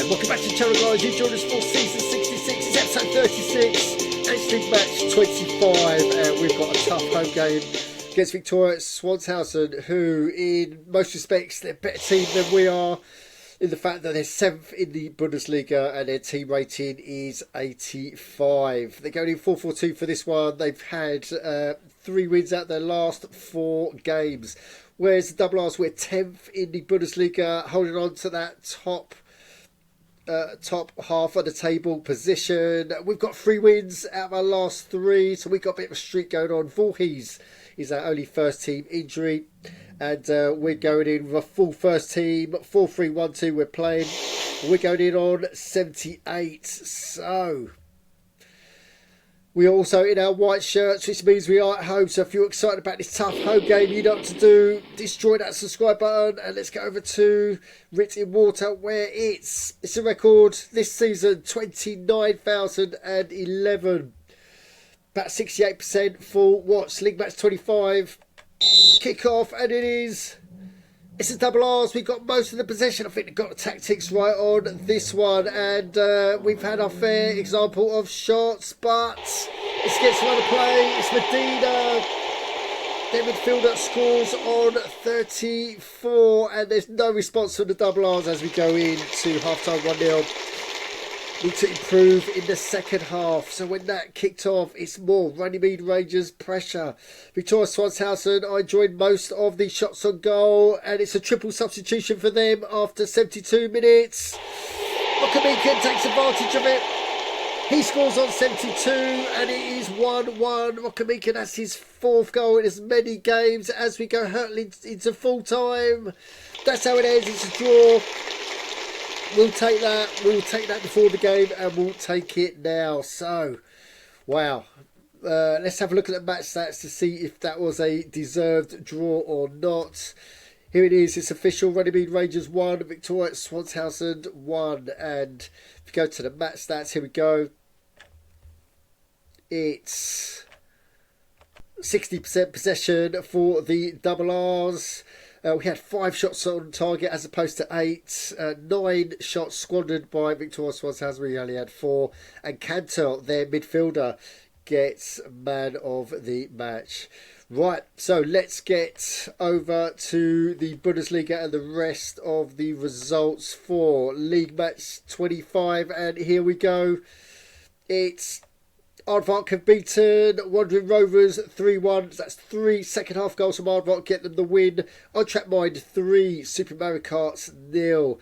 Welcome back to the channel, guys. You joined us for season 66, it's episode 36, actually match 25, and we've got a tough home game against Victoria Swanshausen, who in most respects they're a better team than we are, in the fact that they're 7th in the Bundesliga and their team rating is 85. They're going in 4-4-2 for this one. They've had 3 wins out of their last 4 games, whereas the Double R's, we're 10th in the Bundesliga, holding on to that top half of the table position. We've got 3 wins out of our last 3, so we've got a bit of a streak going on. Voorhees is our only first team injury, and we're going in with a full first team. 4-3-1-2 we're playing. We're going in on 78, so we're also in our white shirts, which means we are at home. So if you're excited about this tough home game, you know what to do. Destroy that subscribe button and let's go over to Written Water, where it's a record this season, 29,011. About 68% full watch. League match 25. Kick off, and it's a Double R's. We've got most of the possession. I think they've got the tactics right on this one, and we've had our fair example of shots, but let's get some other play. It's Medina. Their midfielder scores on 34, and there's no response from the Double R's as we go into half-time 1-0. Need to improve in the second half. So when that kicked off, it's more Runnymede Rangers pressure. Victoria Swanshausen, I enjoyed most of the shots on goal, and it's a triple substitution for them after 72 minutes. Rokumeikan takes advantage of it. He scores on 72, and it is 1-1. Rokumeikan has his 4th goal in as many games as we go hurtling into full time. That's how it ends. It's a draw. We'll take that. We'll take that before the game, and we'll take it now. So, wow. Let's have a look at the match stats to see if that was a deserved draw or not. Here it is. It's official. Runnymede Rangers 1, Victoria Swanshausen 1. And if you go to the match stats, here we go. It's 60% possession for the Double R's. We had 5 shots on target as opposed to 8. 9 shots squandered by Victoria Swanshausen. We only had 4. And Cantor, their midfielder, gets man of the match. Right, so let's get over to the Bundesliga and the rest of the results for League Match 25. And here we go. It's Aardvark have beaten Wandering Rovers 3-1. That's 3 second half goals from Aardvark, get them the win. On Track Mind 3, Super Mario Karts 0.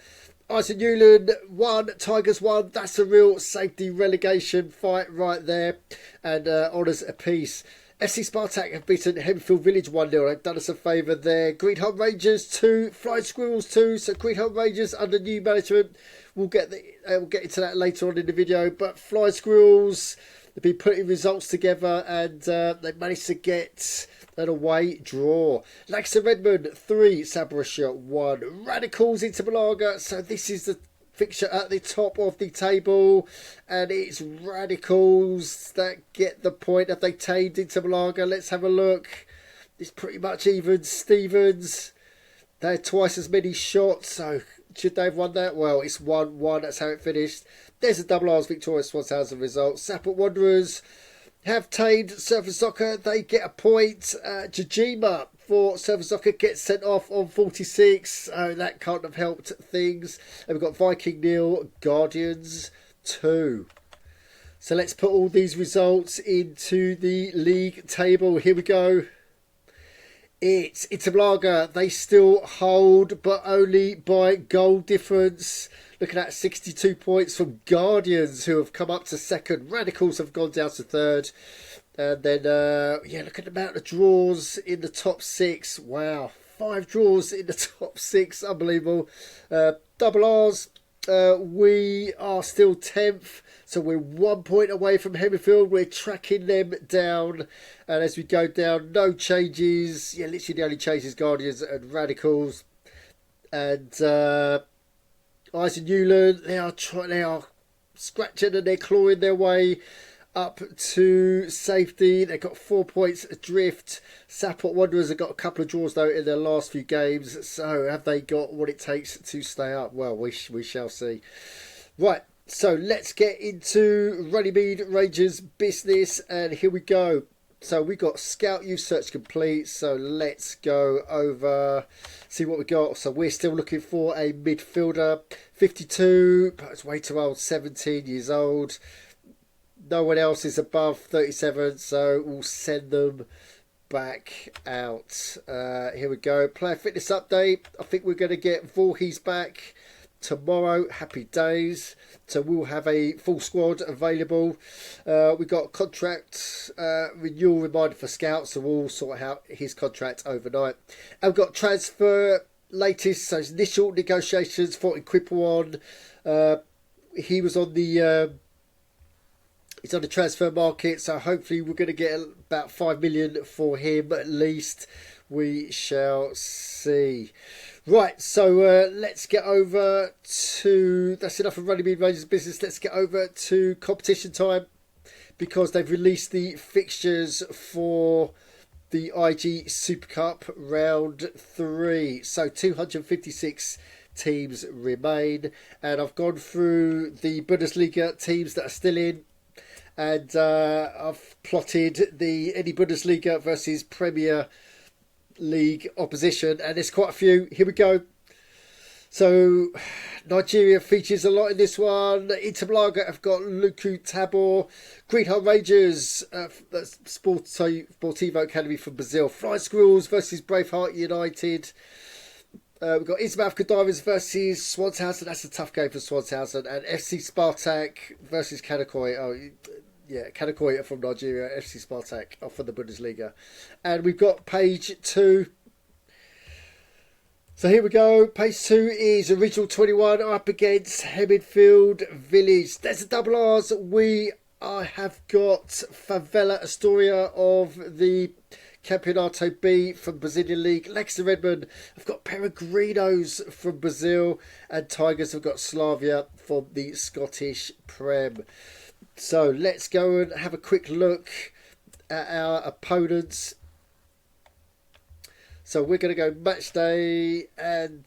Ison Newland 1, Tigers 1. That's a real safety relegation fight right there. And honours apiece. FC Spartak have beaten Hemfield Village 1-0. They've done us a favour there. Greenhunt Rangers 2, Flying Squirrels 2. So Greenhunt Rangers under new management. We'll get into that later on in the video. But Flying Squirrels, they've been putting results together, and they managed to get an away draw. Lancaster Redmond 3, Sabrosha 1. Radicals into Malaga. So this is the fixture at the top of the table, and it's Radicals that get the point. Have they tamed into Malaga? Let's have a look. It's pretty much even Stevens. They had twice as many shots, so should they have won that? Well, it's 1-1. That's how it finished. There's a Double R's Victoria Swanshausen result. Sapport Wanderers have tamed Surface Soccer. They get a point. Jajima for Surface Soccer gets sent off on 46. Oh, that can't have helped things. And we've got Viking 0, Guardians 2. So let's put all these results into the league table. Here we go. It's Malaga. They still hold, but only by goal difference. Looking at 62 points from Guardians, who have come up to 2nd. Radicals have gone down to 3rd. And then, yeah, look at the amount of draws in the top 6. Wow, 5 draws in the top 6. Unbelievable. Double R's, we are still 10th. So we're 1 point away from Hemmerfield. We're tracking them down. And as we go down, no changes. Yeah, literally the only changes, Guardians and Radicals. And Ison Newland, they are scratching and they're clawing their way up to safety. They've got 4 points adrift. Sapport Wanderers have got a couple of draws though in their last few games. So have they got what it takes to stay up? Well, we shall see. Right, so let's get into Runnymede Rangers business, and here we go. So we got Scout Youth Search complete, so let's go over, see what we got. So we're still looking for a midfielder, 52, but it's way too old, 17 years old. No one else is above 37, so we'll send them back out. Here we go, player fitness update. I think we're going to get Voorhees back tomorrow. Happy days. So we'll have a full squad available. We got contract renewal reminder for Scout, so we'll sort out his contract overnight. And we've got transfer latest, so initial negotiations for Equipawon. He was on the he's on the transfer market, so hopefully we're going to get about 5 million for him at least. We shall see. Right, so let's get over to, that's enough of Runnymede Rangers business. Let's get over to competition time, because they've released the fixtures for the IG Super Cup round 3. So 256 teams remain, and I've gone through the Bundesliga teams that are still in, and I've plotted any Bundesliga versus Premier League opposition, and there's quite a few. Here we go. So Nigeria features a lot in this one. Inter Malaga have got Luku Tabor. Greenhill Rangers, Sportivo Academy from Brazil. Flying Squirrels versus Braveheart United. We've got Ismail Diamonds versus Swanshausen. That's a tough game for Swanshausen. And FC Spartak versus Kanakoi. Oh, yeah, Kanakoi from Nigeria, FC Spartak off for the Bundesliga. And we've got page 2. So here we go. Page 2 is Original 21 up against Hemmingfield Village. There's the double R's. We have got Favela Astoria of the Campeonato B from Brazilian League. Leicester Redmond have got Peregrinos from Brazil. And Tigers have got Slavia from the Scottish Prem. So let's go and have a quick look at our opponents. So we're going to go match day, and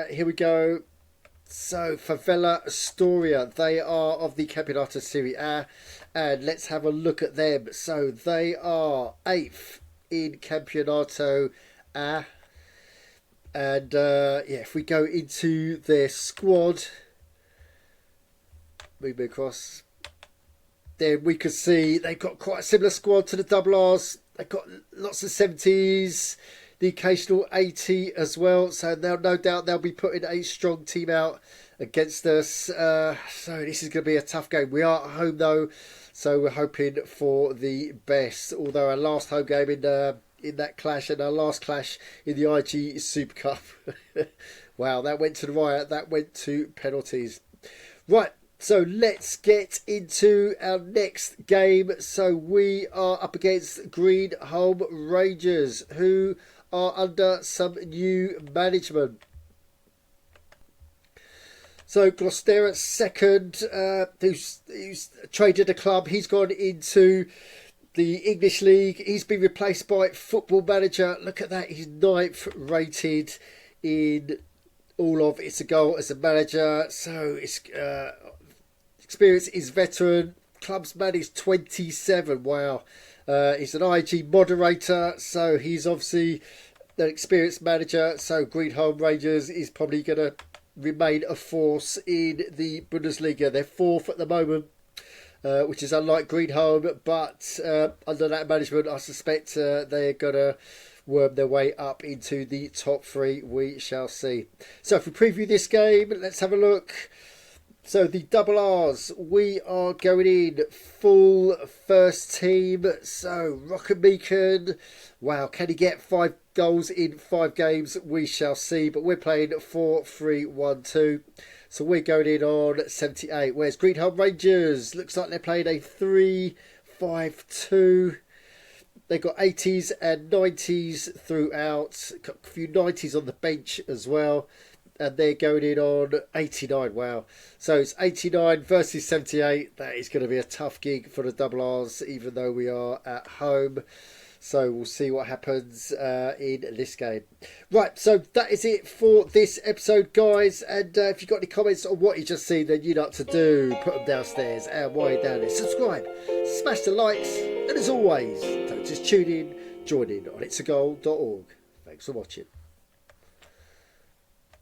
here we go. So Favela Astoria, they are of the Campeonato Serie A, and let's have a look at them. So they are 8th in Campeonato A, and yeah, if we go into their squad, move me across. Then we can see they've got quite a similar squad to the double R's. They've got lots of 70s, the occasional 80 as well. So now, no doubt they'll be putting a strong team out against us. So this is going to be a tough game. We are at home though, so we're hoping for the best. Although our last home game in that clash, and our last clash in the IG Super Cup, wow, that went to the riot. That went to penalties. Right. So let's get into our next game. So we are up against Greenholm Rangers, who are under some new management. So Gloucester at second, who's traded a club. He's gone into the English League. He's been replaced by Football Manager. Look at that. He's 9th rated in all of ITSAGOAL as a manager. So it's... experience is veteran. Club's man is 27. Wow. He's an IG moderator, so he's obviously an experienced manager. So Greenholm Rangers is probably going to remain a force in the Bundesliga. They're 4th at the moment, which is unlike Greenholm, but under that management, I suspect they're going to worm their way up into the top 3. We shall see. So if we preview this game, let's have a look. So the double R's, we are going in full first team. So Rokumeikan, wow, can he get 5 goals in 5 games? We shall see. But we're playing 4-3-1-2. So we're going in on 78. Whereas Greenholm Rangers, looks like they're playing a 3-5-2. They've got 80s and 90s throughout. Got a few 90s on the bench as well. And they're going in on 89. Wow. So it's 89 versus 78. That is going to be a tough gig for the double R's, even though we are at home. So we'll see what happens in this game. Right, so that is it for this episode, guys. And if you've got any comments on what you just seen, then you know what to do. Put them downstairs. And while you're down there, subscribe, smash the likes. And as always, don't just tune in, join in on ITSAGOAL.org. Thanks for watching.